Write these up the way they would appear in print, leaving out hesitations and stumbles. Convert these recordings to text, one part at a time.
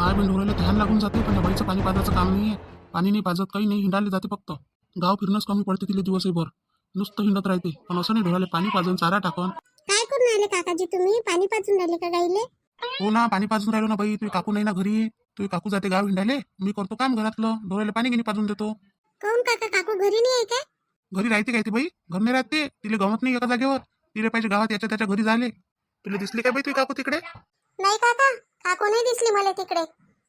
काय बिन ढोरायला तहान लागून जाते, पण या बाईचं पाणी पाजायचं काम नाही आहे. पाणी नाही पाजत, काही नाही, हिंडायला जाते फक्त. गाव फिरणंच कमी पडते तिला दिवसभर. नुसतं हिंडत राहते, पण असं नाही ढोराले पाणी पाजून चारा टाकून. काय करून राहिले काकाजी तुम्ही? पाणी पाजून राहिले का गाईले? हो ना, पाणी पाजून राहिलो ना बाई. तुझी काकू नाही ना घरी, तुझी काकू जाते गाव हिंडायले, मी करतो काम घरातलं, ढोराले पाणी गिनी पाजून देतो. काऊन काका, काकू घरी नाही आहे काय? घरी राहते काय ती बाई? घर नाही राहते, तिला गमत नाही एका जागेवर. तिला पाहिजे गावात याच्या त्याच्या घरी झाले. तुला दिसली काय बाई तुझी काकू तिकडे? नाही काका, काकू नाही दिसली मला तिकडे.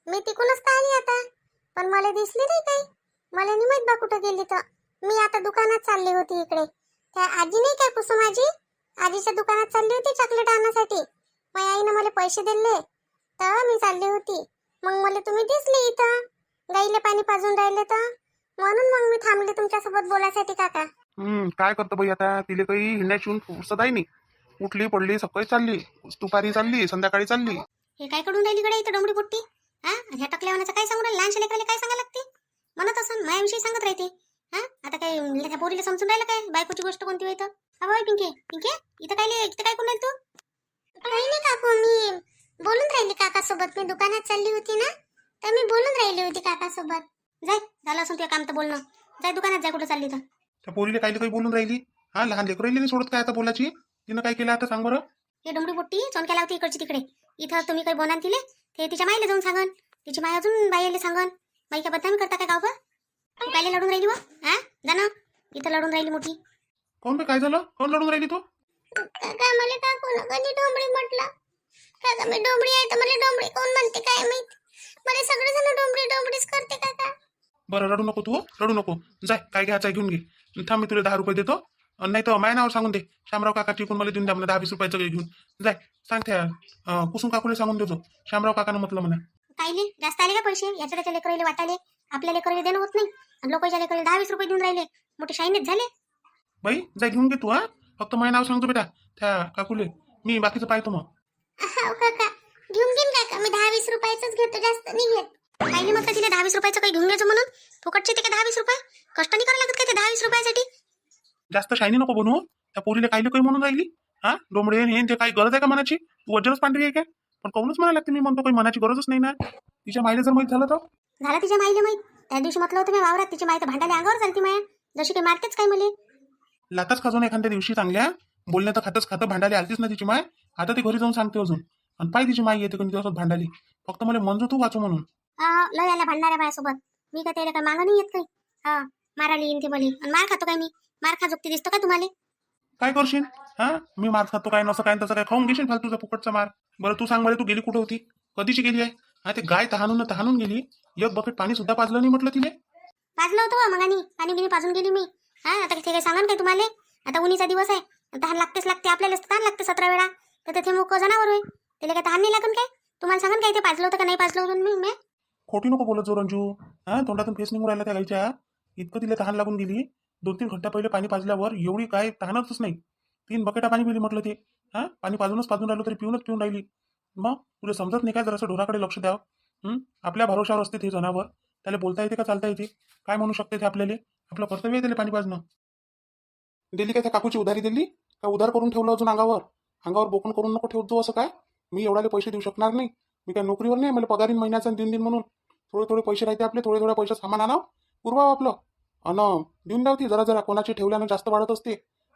मी तिकूनच का आली आता, पण मला दिसली नाही काही. मला नाही माहित बा कुठं गेली तर. मी आता दुकानात चालली होती इकडे. त्या आजी नाही काय कुसुम आजी, आजीच्या दुकानात चालली होती चॉकलेट आणण्यासाठी. माझ्या आईनं मला पैसे दिले तर मी चालली होती. मग मला तुम्ही दिसले इथं गाईले पाणी पाजून राहिले तर, म्हणून मग मी थांबले तुमच्यासोबत बोलायसाठी काका. काय करतो बाई आता, तिला काही हिंडायची फुरसत आहे नाही. उठली पडली सकाळी चालली, दुपारी चालली, संध्याकाळी चालली. हे काय करून राहिली कडे इथं डोंबडी पोट्टी? हा, ह्या टकल्यावानाचं काय सांगू राहिलं? लहानशा लेकराला काय सांगायला लागते? म्हणत असं माझ्याविषयी सांगत राहते. हा, आता काय ह्या पोरीला समजून राहिलं काय बायकोची गोष्ट कोणती होय तर? हा बाई पिंके, पिंके इथं काय करून राहिली तू? काही नाही काकू, मी बोलून राहिली काकासोबत. मी दुकानात चालली होती ना, तर मी बोलून राहिली होती काकासोबत. जाय, झालं असं तुझं काम तर बोलणं. जाय दुकानात, जाय कुठं चालली तर. त्या पोरीला काही बोलून राहिली. हा, लहान लेकरं नाही सोडत काय आता बोलायची. तिनं काय केलं आता सांग बरं? हे डोंबडी पोट्टी चोनक्या लावते इकडची तिकडे. इथं तुम्ही काही बोनान तिले, ते तिच्या माईला जाऊन सांगन. तिची माय अजून बाईला सांगन. बाई काय बदनामी करता काय गावभर? तू कायले लढून राहिली व? हा, जा ना, इथं लढून राहिली मोठी. कोण बे, काय झालं? कोण लढून राहिली तू? काका मला काकू ना कधी डोंबडी म्हटलं. काका मी डोंबडी आहे तर मला डोंबडी कोण म्हणते काय माहित. मला सगळेजण डोंबडीच करते काका. बरं, रडू नको तू, रडू नको. जाय, काय घ्यायचं घेऊन घे. थांब, मी तुला 10 रुपये देतो. नाही तर माझ्या नावावर सांगून दे. शामराव काका टिकून मला देऊन द्या, मला 10-20 रुपयाचं काही घेऊन. जाय, सांग त्या कुसुम काकूला सांगून देतो, शामराव काकानं म्हटलं म्हणा. कायले जास्त आले का पैसे? याच्या त्याच्या लेकराला वाटाले. आपल्या लेकराला देणं होत नाही, आणि लोकांच्या लेकराला 10-20 रुपये देऊन राहिले. मोठे शाईनेच झाले. बाई जाय, घेऊन घे तू. हा, फक्त माझ्या नाव सांगतो बेटा त्या काकूले, मी बाकीचं पाहतो मग. हो काका, घेऊन घेईन काका. मी 10-20 रुपयाचंच घेतो, जास्त नाही घेत. काही म्हटलं तिला 10-20 रुपयाचं काही घेऊन घ्यायचं म्हणून. फुकटचे ते काय 10-20 रुपये? कष्ट नाही करावं लागत काय ते 10-20 रुपयासाठी? जास्त शायनी नको बनवू. त्या पोरीला काही काही म्हणून राहिली. हा, डोंबडे हे ते काही गरज आहे का मनाची? तू वजनच पांढरी आहे काय? पण काऊनच म्हणायला लागते, मी म्हणतो काही मनाची गरजच नाही ना. तिच्या माईला जर माहित झालं तर? झालं तिच्या माईला माहित. त्या दिवशी म्हटलं होतं मी वावरात, तिची माई तर भांडायला अंगावर चालती माया. जशी काही मारतेच काय मला. लाताच खाजून एखाद्या दिवशी चांगल्या बोलणे तर खातं भांडायला आलतीच ना तिची माय. आता ती घरी जाऊन सांगते अजून. आणि पाय तिची माई येते कोणी दिवसात भांडाली, फक्त मला मंजू तू वाचू म्हणून. लय आल्या भांडणाऱ्या माझ्यासोबत. मी काय त्याला काय मागं नाही येत काही. हा, मारायला येईन ती बली. आणि मार खातो काय मी? मार खा जोगती दिसतो का तुम्हाला? काय करशील? हा, मी मार खातो काय नसं काय तसं काय खाऊन घेशील फालतूचा फुकटचा मार. बरं तू सांग मला, तू गेली कुठं होती? कधीची गेली आहे? हा, ते गाय तहानून गेली. एक बकेट पाणी सुद्धा पाजलं नाही म्हटलं तिने. पाजलं होतं मग, आणि पाणी गिनी पाजून गेली मी. हा, आता ते काय सांगा काय तुम्हाला? आता उन्हीचा दिवस आहे, तहान लागतेच लागते आपल्यालाच. तहान लागते 17 वेळा. तर ते मुक जनावर होय, त्याला काय तहान नाही लागन काय? तुम्हाला सांगा काय ते पाजलं होतं का नाही पाजलं होतं मी? खोटी नको बोलत जो रंजू. हा, तोंडातून फेस निघून राहिला त्या गायच्या. इतकं तिला तहान लागून गेली. 2-3 घंटा पहिले पाणी पाजल्यावर एवढी काय तहानच नाही. 3 बकेटा पाणी पिली म्हटलं ते. हा, पाणी पाजून राहिलो तरी पिऊन राहिली. मग तुला समजत नाही काय जरासं ढोराकडे लक्ष द्यावं? आपल्या भरोशावर असते ते जनावर. त्याला बोलता येते का चालता येते? काय म्हणू शकते ते आपल्याला? आपलं कर्तव्य आहे त्याला पाणी पाजणं. दिली काय त्या काकूची उधारी दिली का? उधार करून ठेवलं अजून अंगावर बोकून करून नको ठेवतो असं काय? मी एवढाले पैसे देऊ शकणार नाही. मी काय नोकरीवर नाही, मला पगारीन महिन्याचा दिन म्हणून. थोडे पैसे राहते आपले, थोडे पैसे सामान आणावं, पुरवावं आपलं, अन देऊन द्यावती. जरा कोणाची ठेवल्यानं जास्त वाढत असते.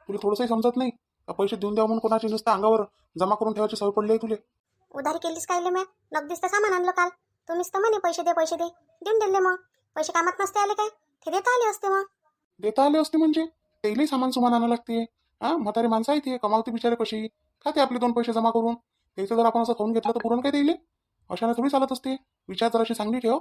तुला थोडंसंही समजत नाही का? पैसे देऊन द्यावं म्हणून कोणाची नुसतं अंगावर जमा करून ठेवायची सवय पडली आहे तुले. उधारी केलीस काय मी? नगदीच तर सामान आणलं काल. तुम्हीच तर म्हणे पैसे दे देऊन दिले. मग पैसे कामात नसते आले काय? ते देता आले असते. मग देता आले असते म्हणजे तेही सामान सुमान आणावं लागते. हा, म्हातारी माणसं आहे ते, कमावते बिचारे कशी खाते आपले 2 पैसे जमा करून. त्याचं जर आपण असं खाऊन घेतलं तर पुरण काय देईल? अशाने थोडी चालत असते. विचार जराशी चांगली ठेव.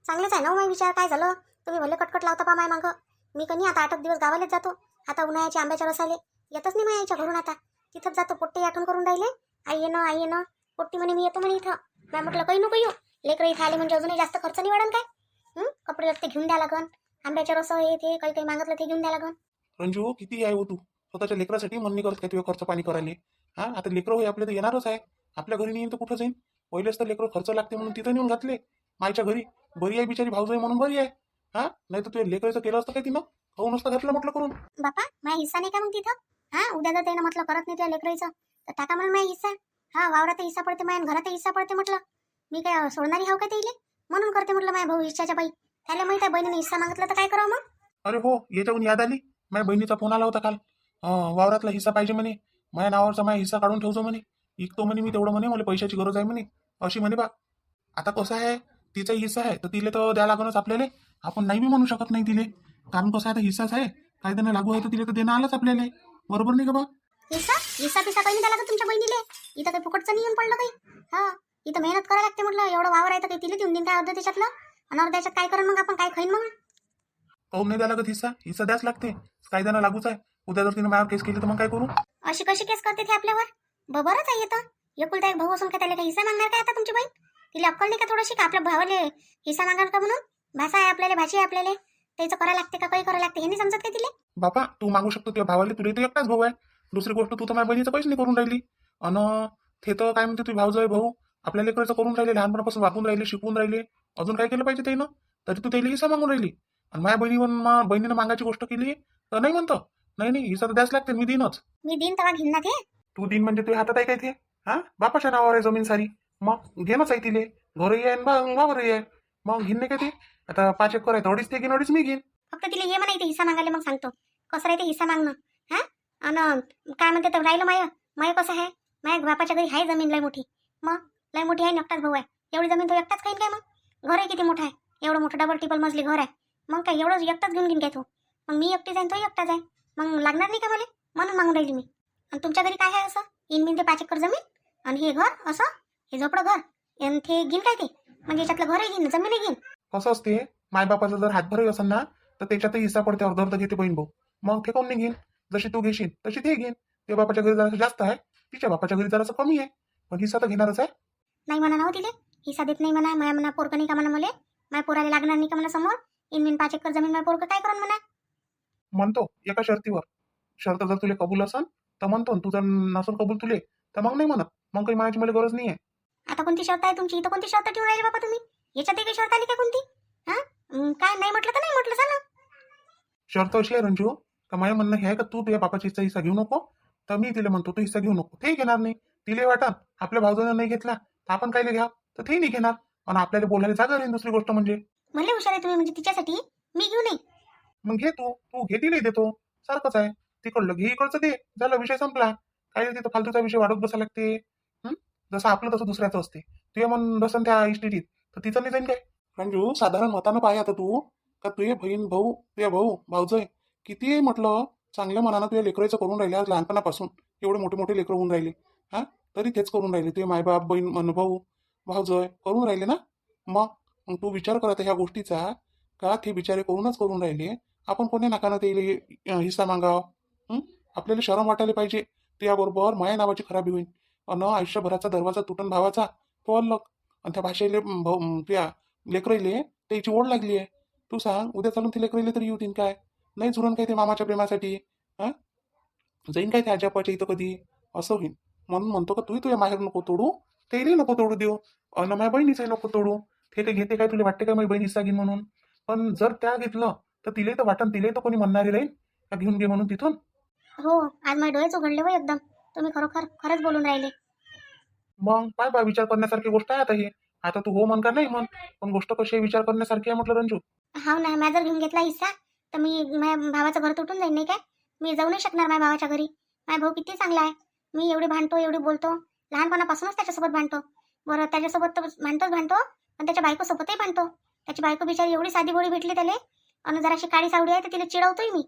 चांगलेच आहे ना माझा विचार. काय झालं तुम्ही भले कटकट लावता पा माय मागं. मी कधी आता 8 दिवस गावालाच जातो. आता उन्हाळ्याच्या आंब्याच्या रसाले येतच नाही माझ्या घरून. आता तिथंच जातो. पोट्टी आठवण करून राहिले. आई ये ना पोट्टी म्हणे मी येतो म्हणे इथं. मी म्हटलं काही नको येऊ, लेकरं इथं आले म्हणजे अजूनही जास्त खर्च नाही वाढन काय? कपडे रस्ते घेऊन द्या लागन, आंब्याच्या रस हे ते काही मागितलं ते घेऊन द्या लागन. रंजू किती आहे हो तू? स्वतःच्या लेकरासाठी म्हणणी करत काय तुझ्या खर्च पाणी करायला? हा, आता लेकरं होय आपले तर येणारच आहे. आपल्या घरी नाही तर कुठं जाईन? पहिलेच तर लेकरं खर्च लागते म्हणून तिथं नेऊन घातले मायच्या घरी. बरी आहे बिचारी भाऊजाई म्हणून बरी आहे. हा, नाही तर तुझ्या लेकराचं केलं असतं काय तिनं? खाऊ नसतं घातलं म्हटलं करून. बापा माझा हिस्सा नाही का मग तिथं? हा, उद्या जर त्यानं म्हटलं करत नाही तुझ्या लेकराचं तर टाका म्हणून माझा हिस्सा. हा, वावरात हिस्सा पडते, माझ्या घरात हिस्सा पडते म्हटलं. मी काय सोडणारी हाव का ते इले? म्हणून करते म्हटलं माझ्या भाऊ हिश्शाच्या बाई. त्याला माहित आहे बहिणीने हिस्सा मागितला तर काय करावं मग? अरे हो, याच्याहून याद आली. माझ्या बहिणीचा फोन आला होता काल. वावरातला हिस्सा पाहिजे म्हणे. माझ्या नावावरचा माझा हिस्सा काढून ठेवतो म्हणे. इकतो म्हणे मी तेवढं म्हणे, मला पैशाची गरज आहे म्हणे. अशी म्हणे बा. आता कसं आहे, तिचा हिस्सा आहे तर तिला तर द्या लागणच आपल्याला. आपण नाही बी म्हणू शकत नाही तिले. कारण कसं आहे, आता हिस्साच आहे. कायद्यानं लागू आहे तर तिला तर देणं आलंच आपल्याला. बरोबर नाही का बा? हिस्सा हिस्सा पिसा काही नाही द्यायला का तुमच्या बहिणीले? इथं काही फुकटचं नाही येऊन पडलं काही. हा, इथं मेहनत करायला लागते म्हटलं. एवढं वावर आहे तर काही तिला देऊन देईन काय अर्ध त्याच्यातलं? आणि अर्ध्या त्याच्यात काय करेन मग आपण, काय खाईन मग? काहून नाही द्या लागत हिस्सा? हिस्सा द्याच लागते. कायद्यानं लागूच आहे. उद्या जर तिने माझ्यावर केस केली तर मग काय करू? अशी कशी केस करते ते आपल्यावर? बरोबरच आहे येतं. एकुलता एक भाऊ असून काय त्याला काही हिस्सा मागणार काय आता तुमची बहीण? तिला अक्कल नाही का थोडीशी, का आपल्या भावाले हिस्सा मागणार का म्हणून? भाषा आहे आपल्याला, भाषी आहे आपल्याला, त्याचं करायला लागते का काही करायला लागते हे नाही समजत काय तिला? बापा, तू मागू शकतो तुझ्या भावाला, तुला तर एकटाच भाऊ आहे. दुसरी गोष्ट, तू तर माझ्या बहिणीचं पैसे नाही करून राहिली. अन ते तर काय म्हणते, तुझी भाऊजय भाऊ आपल्या लेकराचं करून राहिले, लहानपणापासून वागून राहिले, शिकवून राहिले. अजून काय केलं पाहिजे त्यानं? तरी तू त्याला हिस्सा मागून राहिली. आणि माझ्या बहिणीनं मागायची गोष्ट केली तर नाही म्हणतो. नाही नाही, हिस्सा तर द्यास लागते, मी देईनच. मी दिन तेव्हा घेईन ना ते. तू दिन म्हणजे तुझ्या हातात आहे काय ते? हा, बापाच्या नावावर आहे जमीन सारी. मग घेणंच आहे तिले. घरही आहे आणि वावरही आहे. मग घेईन नाही का ते? आता 5 एकर आहे तर अडीच ते घेईन, अडीच मी घेईन. फक्त तिला ये म्हणायचं हिस्सा मागायला, मग सांगतो कसं राहते हिस्सा मागणं. हा, आणि काय म्हणते तर राहिलं माय. माय कसं आहे, माझ्या बापाच्या घरी आहे जमीन लय मोठी. मग लय मोठी आहे, एकटाच भाऊ आहे. एवढी जमीन तो एकटाच खाईन काय मग? घर आहे किती मोठं आहे, एवढं मोठं डबल टिबल मजली घर आहे. मग काय एवढं एकटाच घेऊन घेईन काय तू? मग मी एकटी जाईन, तो एकटाच आहे. मग लागणार नाही का मला? म्हणून मागून राहिली मी. आणि तुमच्या घरी काय आहे असं? इन ते 5 एकर जमीन आणि हे घर असं, हे झोपडं घर आणि ते घेईन काय ते? म्हणजे याच्यातलं घरही घेईन, जमीनही घेईन. कसं असते, मायबापाचा जर हातभरही असेल ना तर त्याच्यातही हिस्सा पडते, अर्ध अर्ध घेते बहीण भाऊ. मग ते कोण नाही घेईन? जशी तू घेशील तशी ते घेईन. ते बापाच्या घरी जरासं जास्त आहे, तिच्या बापाच्या घरी जरासं कमी आहे, पण हिस्सा तर घेणारच आहे. नाही म्हणा ना हो तिले, हिस्सा देत नाही म्हणा. माया म्हणा पोरकं नाही का म्हणा मले, माझ्या पोराला लागणार नाही का म्हणा समोर? इन 5 एकर जमीन माझ्या पोरकं काय करून म्हणा? म्हणतो एका शर्तीवर. शर्त जर तुला कबूल असेल तर म्हणतो, तू जर नसेल कबूल तुले तर मग नाही म्हणत. मग काही माझी मला गरज नाही आहे. आता कोणती शर्त आहे तुमची? इथं कोणती शर्त ठेवून राहिले बाबा तुम्ही? याच्यात काही शर्त आली का कोणती? हा, काय नाही म्हटलं तर नाही म्हटलं, झालं. शर्त अशी आहे रंजू, तर माझं म्हणणं हे आहे का, तू तुझ्या बापाचा हिस्सा घेऊ नको. तर मी तिला म्हणतो तू हिस्सा घेऊ नको. ते घेणार नाही. तिला वाटत आपल्या भावजानं नाही घेतला तर आपण काय घ्या, तर ते नाही घेणार. आणि आपल्याला बोलायला जागा नाही. दुसरी गोष्ट म्हणजे म्हणले हुशार आहे तुम्ही, म्हणजे तिच्यासाठी मी घेऊ नये. मग घे तू घे, तिला देतो. सारखंच आहे. तिकडलं घे, इकडचं दे, झाला विषय संपला. काय तिथं फालतूचा विषय वाढत बसा लागते. जसं आपलं तसं दुसऱ्याचं असते. तुझ्या मन बसन त्या इस्टेटीत तर तिचं नाही जाईन काय? रंजू, साधारण मतानं पाहिजे आता तू, का तुझे बहीण भाऊ, तुझ्या भाऊजय किती म्हटलं चांगल्या मनानं तुझ्या लेकराचं करून राहिले. आज लहानपणापासून एवढे मोठे मोठे लेकरं होऊन राहिले. हा, तरी तेच करून राहिले. तुझे मायबाप, बहीण, भाऊ, भाऊजय करून राहिले ना. मग मग तू विचार करत ह्या गोष्टीचा, का ते बिचारे करून राहिले. आपण कोणी नाकानं ते हिस्सा मागाव? आपल्याला शरम वाटायला पाहिजे. त्याबरोबर माया नावाची खराबी होईल. आयुष्यभराचा दरवाजा तुटन भावाचा तो अलग. आणि त्या भाषेले त्या लेकराईले त्याची ओढ लागली आहे. तू सांग, उद्या चालून ते लेकराईले तरी येऊ देईन काय? नाही जुरण काय ते मामाच्या प्रेमासाठी? हा, जाईन काय ते आजापाच्या इथं कधी? असं होईल. म्हणून म्हणतो का तू तुझ्या माहेर नको तोडू, तेही नको तोडू देऊ, अन माझ्या बहिणीचंही नको तोडू. ते घेते काय? तुला वाटते काय माझी बहीण हिस्सा घेईन म्हणून? पण जर त्या घेतलं तर तिले तर वाटन, तिले तर कोणी म्हणणारे राहील का घेऊन घे म्हणून तिथून? हो, आज माझे डोळेच उघडले हो एकदम. तुम्ही खरंच बोलून राहिले. मग पाय विचार करण्यासारखी गोष्ट आहे आता ही. आता तू हो म्हण का नाही म्हण, पण गोष्ट कशी आहे विचार करण्यासारखी आहे म्हटलं रंजू. हाव ना, मी जर घेऊन घेतला हिस्सा तर मी माझ्या भावाचं घर तुटून जाईल नाही काय? मी जाऊ नाही शकणार माझ्या भावाच्या घरी. माझा भाऊ किती चांगला आहे. मी एवढी भांडतो, एवढी बोलतो, लहानपणापासूनच त्याच्यासोबत भांडतो. बरं, त्याच्यासोबत तर भांडतो पण त्याच्या बायकोसोबतही भांडतो. त्याची बायको बिचारी एवढी साधी भोळी भेटली त्याला, आणि जराशी काळी सावडी आहे तर तिला चिडवतोय मी.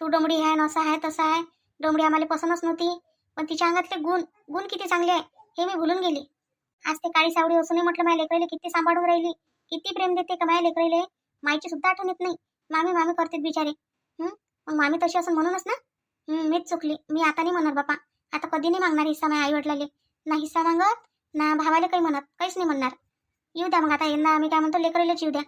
तू डोंबडी आहे, असं आहे तसं आहे. डोंबडी आम्हाला पसंतच नव्हती, पण तिच्या अंगातले गुण किती चांगले आहे हे मी भुलून गेली. आज ते काळी सावडी असूनही म्हटलं माझ्या लेकराईले किती सांभाळून राहिली, किती प्रेम देते का माझ्या लेकराईले. माईची सुद्धा आठवण येत नाही. मामी मामी करते बिचारे. मग मामी तशी असं म्हणूनच ना. मीच चुकली. मी आता नाही म्हणणार बापा. आता कधी नाही मागणार हिस्सा माझ्या आई वडिलाले. ना हिस्सा मागत ना भावाले काही म्हणत, काहीच नाही म्हणणार. येऊ द्या मग आता यांना आम्ही काय म्हणतो, लेकराईलेच येऊ द्या.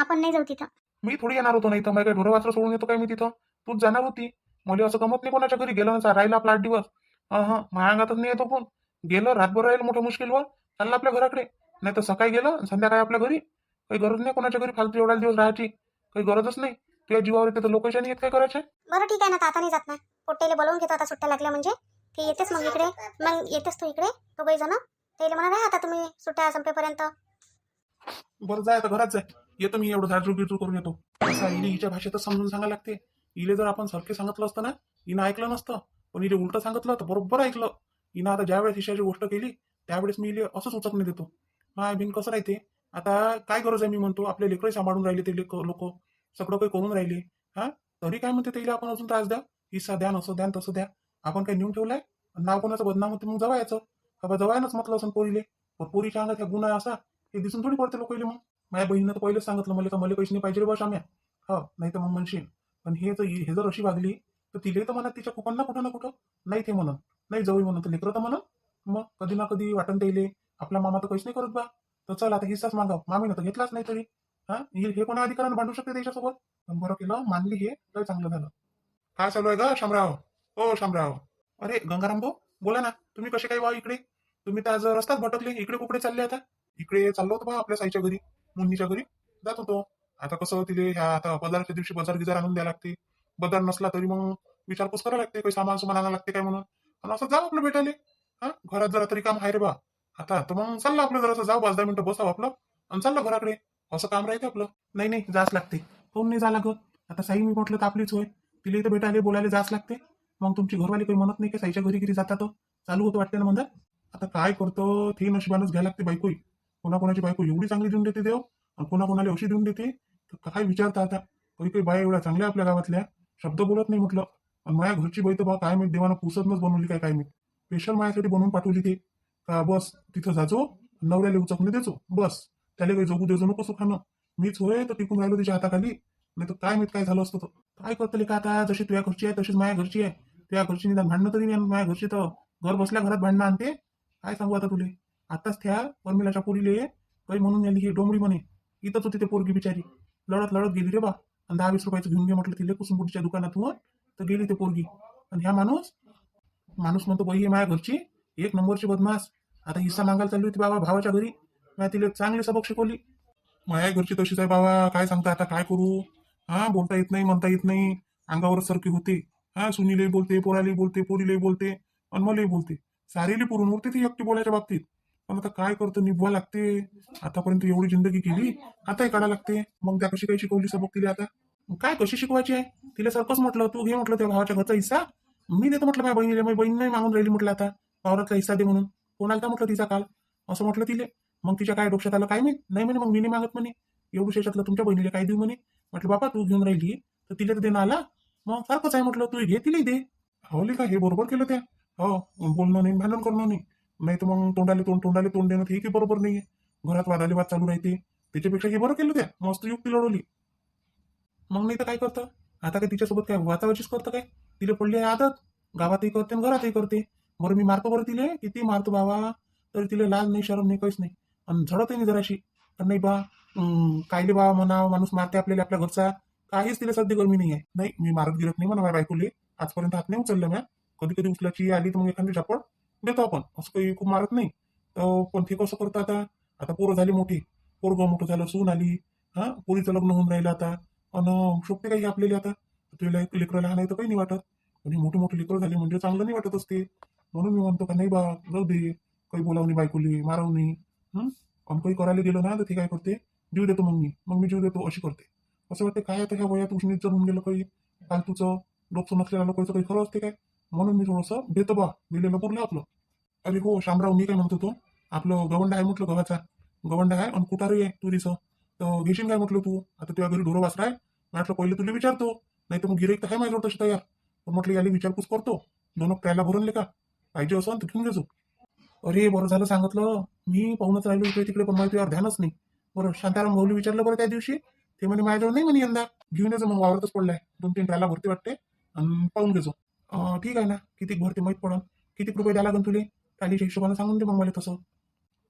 आपण नाही जाऊ तिथं. मी थोडी येणार होतो, नाही तर मग काय ढोरं वासरं सोडून येतो काय मी तिथं? तूच जाणार होती. मला असं गमत नाही कोणाच्या घरी गेलं ना, राहिला आपला 8 दिवस. माझ्या अंगातच नाही येतो. पण गेलं रातभर राहील मोठं मुश्किलवर, चाललं आपल्या घराकडे. नाही तर सकाळी गेलं संध्याकाळी आपल्या घरी. काही गरज नाही कोणाच्या घरी फालतू एवढा दिवस राहायची, काही गरजच नाही. तुझ्या जीवावर येते तर लोकांच्या नाही येत काय करायचे? बरं ठीक आहे ना, आता नाही जात ना. पोट्टेले बोलवून घेतो आता सुट्ट्या लागल्या म्हणजे. ते येतेच मग इकडे. मग येतेस तू इकडे दोघे जण. त्याला म्हणा नाही आता तुम्ही सुट्ट्या संपेपर्यंत. बरं जाय आता घरात जाय. येतो मी एवढं झाडझूड गिरजूड करून येतो. असं इले हिच्या भाषेतच समजून सांगायला लागते. इले जर आपण सारखे सांगितलं असतं ना हिनं ऐकलं नसतं. पण इले उलट सांगितलं तर बरोबर ऐकलं. हिनं आता ज्या वेळेस हिशाची गोष्ट केली त्यावेळेस मी इले असंच उचकणे देतो. माय बिन कसं राहते. आता काय गरज आहे मी म्हणतो आपले लेकरही सांभाळून राहिले ते लोक सगळं काही करून राहिले. हा तरी काय म्हणते त्याला आपण अजून त्रास द्या. हिस्सा द्या नसं द्या तसं द्या. आपण काही नेऊन ठेवलाय. नाव कोणाचं बदनाम होते मग जवायचं. बाबा जवायनच म्हटलं असं पोरीले. पण पोरीच्या अंगात ह्या गुन्हा असा हे दिसून थोडी पडते लोकांना. मग माझ्या बहिणीनं तर पहिलेच सांगितलं मला का मला पैसे नाही पाहिजे रे बस आम्ही. हो नाही तर मग म्हणशील. पण हे जर अशी वागली तर तिले तर म्हणत तिच्या कुपांना कुठं ना कुठं नाही ते म्हणत नाही जवळ म्हणत लेकरं तर म्हणत. मग कधी ना कधी वाटण द्यायले आपला मामा तर काहीच नाही करत बा. तर चल आता हिस्साच मागाव. मामीनं तर घेतलाच नाही तरी. हा हे कोणा अधिकारानं भांडू शकते त्याच्यासोबत. पण बरं केलं मानली हे लय चांगलं झालं. काय चालू आहे का शामराव. हो शामराव. अरे गंगाराम भाऊ बोला ना तुम्ही कसे काय वा इकडे. तुम्ही तर आज रस्ताच भटकले इकडे कुकडे चालले आता. इकडे चाललो होतो बा आपल्या साईच्या घरी मुन्नीच्या घरी जात होतो. आता कसं तिले ह्या आता बाजारच्या दिवशी बाजार गिजार आणून द्यायला लागते. बाजार नसला तरी मग विचारपूस करायला लागते काही सामान सुमान आणायला लागते काय म्हणून. आणि असं जाऊ आपलं भेटायले. हा घरात जरा तरी काम आहे रे बा. आता तर मग चाललं आपलं जरा जाऊ 5-10 मिनिटं बसावं आपलं आणि चाललं घराकडे. असं काम राहते आपलं. नाही नाही जाच लागते. कोण नाही जा लागत. आता साई मी म्हटलं तर आपलीच होय. तिला इथं भेटायला बोलायला जाच लागते. मग तुमची घरवाली काही म्हणत नाही की साईच्या घरी घरी जातात चालू होतं वाटते ना म्हणतात. आता काय करतो ती नशिबानच घ्यायला लागते बायकोही. कोणाकोणाची बायको एवढी चांगली देऊन देते देव आणि कोणाकोणाला अशी देऊन देते तर काय विचारता आता. काही काही बाया एवढ्या चांगल्या आपल्या गावातल्या शब्द बोलत नाही म्हटलं. आणि माझ्या घरची बाई तर बा काय मी देवानं पुसतनच बनवली काय मी स्पेशल माझ्यासाठी बनवून पाठवली ते का बस तिथं जाजो नवऱ्याला उचकणे देजो बस. त्याला काही जगू देजो नको सुखानं. मीच होय तर टिकून राहिलो तिच्या हाताखाली. नाही तर काय माहित काय झालं असतं. काय करतले का आता जशी तुझ्या घरची आहे तशीच माझ्या घरची आहे. तुझ्या घरची निदान भांडणं तरी नाही माझ्या घरची तर घर बसल्या घरात भांडणं आणते. काय सांगू आता तुले. आताच त्या परमिलाच्या पोरीले काही म्हणून आली ही डोंबरी म्हणे. इथंच होती ते पोरगी बिचारी लढत लढत गेली रे बा. आणि 10-20 रुपयाचं घेऊन घे म्हटलं तिले कुसुमपुटीच्या दुकानातून तर गेली ते पोरगी. आणि ह्या माणूस माणूस म्हणतो बाई ही माझ्या घरची एक नंबरची बदमाश. आता हिस्सा मागायला चालली होती बाबा भावाच्या घरी. मी तिला चांगली सबक शिकवली. माझ्या घरची तशीच आहे बाबा काय सांगता आता काय करू. हा बोलता येत नाही म्हणता येत नाही. अंगावरच सारखी होते. हा सुनीलाही बोलते पोरालाही बोलते पोरीलाही बोलते आणि मलाही बोलते. सारीली पुरून उरते ती एकटी बोलायच्या बाबतीत. पण आता काय करतो निभवा लागते. आतापर्यंत एवढी जिंदगी केली आताही काढा लागते. मग त्या कशी काही शिकवली सबक तिला आता. काय कशी शिकवायची आहे. तिला सारखंच म्हटलं तू घे म्हटलं त्या भावाच्या घरचा हिस्सा. मी देतो म्हटलं माझ्या बहिणीला माझी बहीण नाही मागून राहिली म्हटलं आता वावरातला हिस्सा दे म्हणून. कोणाला का म्हटलं तिचा काल असं म्हटलं तिले. मग तिच्या काय डोक्यात आलं काय मी नाही म्हणे मग मी नाही मागत म्हणे. एवढं शेषातलं तुमच्या बहिणीला काय देऊ म्हणे. म्हटलं बाबा तू घेऊन राहिली तर तिला तर देणं आला. मग सारखंच आहे म्हटलं तू घे तिला दे. हो का हे बरोबर केलं त्या. हो बोलणं नाही भांडण करणं नाही. नाही तर मग तोंडाले तोंड देणं हे की बरोबर नाहीये. घरात वादाले वाद चालू राहते. त्याच्यापेक्षा हे बरं केलं त्या मस्त युक्ती लढवली. मग नाही तर काय करतं. आता काय तिच्यासोबत काय वाचावाचीच करतं काय. तिला पडली आहे आदत. गावातही करते आणि घरातही करते. बरं मी मारतो बरं तिले किती मारतो बाबा. तरी तिला लाज नाही शरम नाही काहीच नाही. आणि झडतही नाही जराशी. तर नाही बा कायले बा म्हणा माणूस मारते आपल्याला आपल्या घरचा. काहीच तिला सध्या गरमी नाही आहे. नाही मी मारत गिरत नाही म्हणा माझ्या बायकोले. आजपर्यंत हात नाही उचललं म्या. कधी कधी उचलाची आली तर मग एखादी झापड देतो आपण असं काही खूप मारत नाही. तर पण ते कसं करतं आता. आता पोरं झाली मोठी. पोरगं मोठं झालं सून आली. हा पोरीचं लग्न होऊन राहिलं आता. आणि शोभते काही आपल्याला आता. तुला एक लेकरं लहान आहे तर काही नाही वाटत. पण ही मोठी मोठी लेकरं झाली म्हणजे चांगलं नाही वाटत असते. म्हणून मी म्हणतो का नाही बा जाऊ दे. काही बोलावं नाही बायकोली मारावं नाही. आणि काही करायला गेलं ना तर ते काय करते जीव देतो मग मी जीव देतो अशी करते. असं वाटते काय आता ह्या वयात उष्णीत जर होऊन गेलं काही फालतूचं डोकं नसलेल्या लोकांचं काही खरं असते काय. म्हणून मी थोडंसं देतो बा दिलेलं पुरलं आपलं. अरे हो शामराव मी काय म्हणतो तो आपलं गवंड आहे म्हटलं गव्हाचा. गवंड आहे आणि कुटारही आहे तुरीचं. तर घेशील काय म्हटलं तू आता तुझ्या घरी ढोरं वासरा आहे. म्हटलं पहिले तुला विचारतो. नाही तर मग गिराईक तर आहे माझ्याजवळ तशी तयार. पण म्हटलं याला विचारपूस करतो. दोन प्यायला भरून का पाहिजे असं तर घेऊन घेजो. अरे बरं झालं सांगितलं. मी पाहूनच राहिलो इकडे तिकडे पण मला तुझ्यावर ध्यानच नाही. बरं शांताराम भाऊली विचारलं बरं त्या दिवशी. ते म्हणे माझ्याजवळ नाही म्हणे यंदा. घेऊन यायचं मग वावरतच पडलाय 2-3 प्यायला भरती वाटते. आणि पाहून घेजो. ठीक आहे ना किती भरते माहीत पडन. किती रुपये द्या लागन तुले. टालीच्या हिशोबानं सांगून दे मग मला तसं.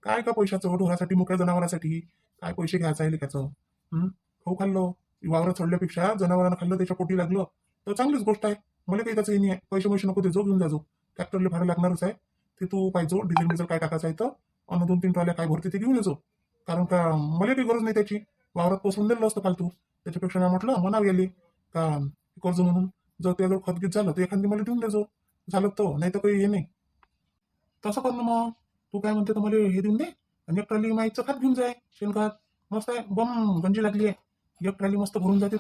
काय का पैशाचं ढोरासाठी मोकळ्या जनावरांसाठी काय पैसे घ्यायचं आहे त्याचं. खाऊ खाल्लं वावरात सोडल्यापेक्षा जनावरांना खाल्लं त्याच्या पोटी लागलं तर चांगलीच गोष्ट आहे. मला काही त्याचं हे नाही आहे. पैसे नको देजो घेऊन जाजो. ट्रॅक्टरला भाडं लागणारच आहे. ते तू पाहिजो डिझेल काय टाकायचं आहे तर. आणि 2-3 ट्रॉल्या काय भरते ते घेऊन येजो. कारण का मला काही गरज नाही त्याची. वावरात पोसून दिलं असतं फालतू. त्याच्यापेक्षा मी म्हटलं म्हणावं गेले का कर्ज म्हणून जर त्याजवळ खतगीत झालं तर एखादी मला देऊन देजो. झालं तर नाही तर काही हे नाही. तसं कर ना मग. तू काय म्हणते तर मला हे देऊन दे आणि एक ट्रॉली माईचं खात घेऊन जाय शेणखत मस्त आहे बम गंजी लागली आहे एक ट्रॉली मस्त भरून जाते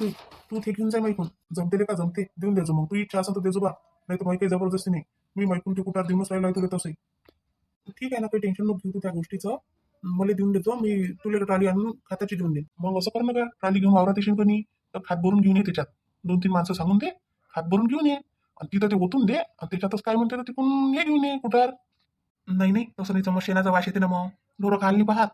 तू ते घेऊन जाय माईकून जमते रे का जमते देऊन द्यायचो मग तू इच्छा असेल तर देजो बा नाही तर माई काही जबरदस्ती नाही मी माईकून ते कुठार देऊनच राहिलो आहे तुला तसंही ठीक आहे ना काही टेन्शन नको घेऊ तू त्या गोष्टीचं मला देऊन देतो मी तुला ट्रॉली आणून खात्याची देऊन देईन मग असं कर ना का ट्रॉली घेऊन वावरात येशील कणी तर खात भरून घेऊन ये त्याच्यात 2-3 माणसं सांगून दे खात भरून घेऊन ये आणि तिथं ते ओतून दे आणि त्याच्यातच काय म्हणते तर तिकडून हे घेऊन ये कुठार नाही नाही तसं नाही मग शेणाचा वास येते ना मग ढोरं खायला नाही पाहत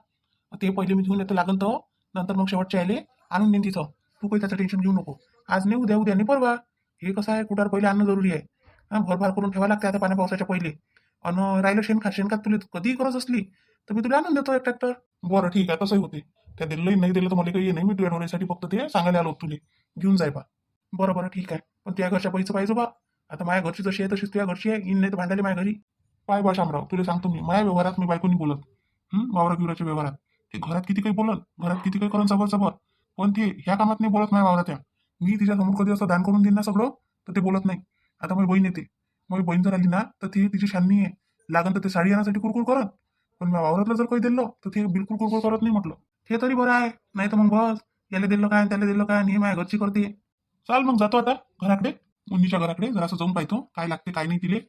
ते पहिले मी घेऊन येतो लागन तर नंतर मग शेवटच्या आले आणून देईन तिथं तू काही त्याचं टेन्शन घेऊ नको आज नाही उद्या नाही परवा हे कसं आहे कुठार पहिले आणणं जरुरी आहे भरभार करून ठेवा लागते आता पाण्या पावसाच्या पहिले आणि राहिलं शेणखत तुला कधीही गरज असली तर मी तुला आणून देतो एक ट्रॅक्टर बरं ठीक आहे तसंही होते त्या दिलं नाही दिलं तर मला काही नाही मी तुझ्या ढोरेसाठी फक्त ते सांगायला आलो तुले घेऊन जाय बा बरं ठीक आहे पण त्या घरच्या पैसे पाहिजे बा आता माझ्या घरची जशी आहे तशीच तुझ्या घरची आहे इन नाही तर भांडायला माझ्या घरी पाय बा शामराव तुला सांगतो मी माझ्या व्यवहारात मी बायकोनी बोलत वावरा गिवराच्या व्यवहारात ते घरात किती काही बोलत घरात किती काही करून जबर पण ते ह्या कामात नाही बोलत माझ्या वावरात मी तिच्या समोर कधी असं दान करून देईन ना सगळं तर ते बोलत नाही आता माझी बहीण येते माझी बहीण जर आली ना तर ती तिची शान्नी आहे लागन तर ते साडी आणण्यासाठी कुरकुर करत पण मी वावरातलं जर काही दिलं तर ते बिलकुल कुरकुर करत नाही म्हटलं हे तरी बरं आहे नाही तर मग बस याला दिलं काय त्याला दिलं काय आणि हे माझ्या घरची करते चाल मग जातो आता घराकडे मुन्नीच्या घराकडे जरासं जाऊन पाहतो काय लागते काय नाही तिले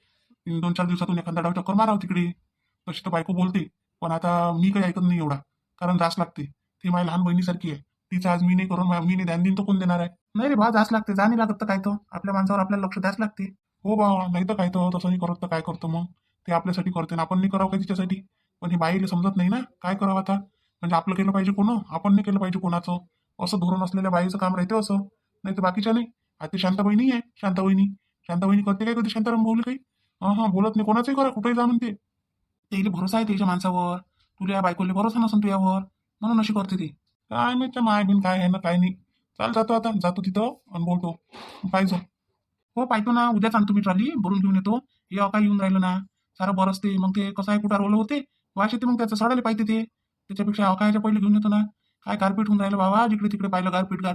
2-4 दिवसातून एखादा डाव चक्कर मारावं तिकडे तशी तर बायको बोलते पण आता मी काही ऐकत नाही एवढा कारण जास लागते ती माझ्या लहान बहिणीसारखी आहे तिचं आज मी नाही करून मी नाही ध्यान देईन तर कोण देणार आहे नाही रे बा जास लागते जा नाही लागत तर काय तर आपल्या माणसावर आपल्याला लक्ष द्यास लागते हो बा नाही तर काय तर तसं नाही करत तर काय करतो मग ते आपल्यासाठी करते ना आपण नाही करावं का तिच्यासाठी पण हे बाईला समजत नाही ना काय करावं आता म्हणजे आपलं केलं पाहिजे कोण आपण नाही केलं पाहिजे कोणाचं असं धोरण असलेल्या बाईचं काम राहते असं नाही तर बाकीच्या नाही आता शांताबाईनी आहे शांताबाईनी करते काय कधी शांताराम भाऊली काही हा बोलत नाही कोणाचंही करा कुठेही जा म्हणते त्याला भरोसा आहे त्याच्या माणसावर तुला या बायकोला भरोसा नसेल तुझ्यावर म्हणून अशी करते ती काय नाही त्या माय बिन काय आहे ना काय नाही चाल जातो आता जातो तिथं आणि बोलतो पाहिजे हो पाहतो ना उद्याच आणतो मी ट्रॉली भरून घेऊन येतो हे काय येऊन राहिलं ना सारं बरंच ते मग ते कसं आहे कुठं रोलं होते वाश येते मग त्याचं सडायला पाहिजे ते त्याच्यापेक्षा अवकाळ्याच्या पहिले घेऊन येतो ना काय गारपीट होऊन राहिलं बाबा जिकडे तिकडे पाहिलं गारपीट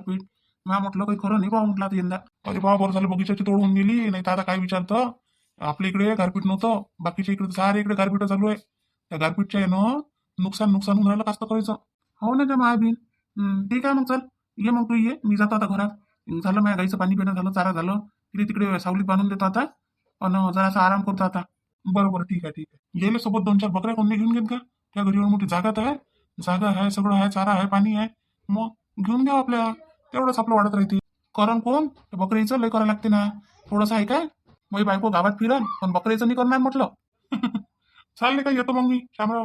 मला म्हटलं काही खरं नाही बाबा म्हटलं आता यंदा अरे बाबा बरं झालं बगीच्याची तोड होऊन गेली नाही तर आता काय विचारतं आपल्या इकडे गारपीट नव्हतं बाकीच्या इकडे सारे इकडे गारपीट चालू आहे त्या गारपीटच्या यानं नुकसान होऊन राहिलं कास्त करायचं हो ना त्या माय बिन ठीक आहे मग चल ये मग तू ये मी जातो आता घरात झालं माझ्या गाईचं पाणी पिणं झालं चारा झालं तिकडे तिकडे सावलीत बांधून देतो आता आणि जरासा आराम करतो आता बरोबर ठीक आहे गेले सोबत 2-4 बकऱ्या कोणी घेऊन घेत का त्या घरी मोठी जागा तर आहे जागा आहे सगळं आहे चारा आहे पाणी आहे मग घेऊन घ्या आपल्या तेवढंच आपलं वाढत राहते करण कोण बकरीचं लय करायला लागते ना थोडंसं आहे काय माझी बायको गावात फिरन पण बकरीचं नाही करणार म्हटलं चालले का येतो मग मी शामराव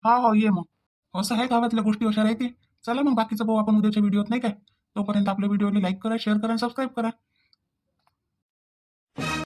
हो ये मग असं आहे गावातल्या गोष्टी अशा राहते चला मग बाकीचं भाऊ आपण उद्याच्या व्हिडिओत नाही काय तोपर्यंत आपल्या व्हिडिओला लाईक करा शेअर करा सबस्क्राईब करा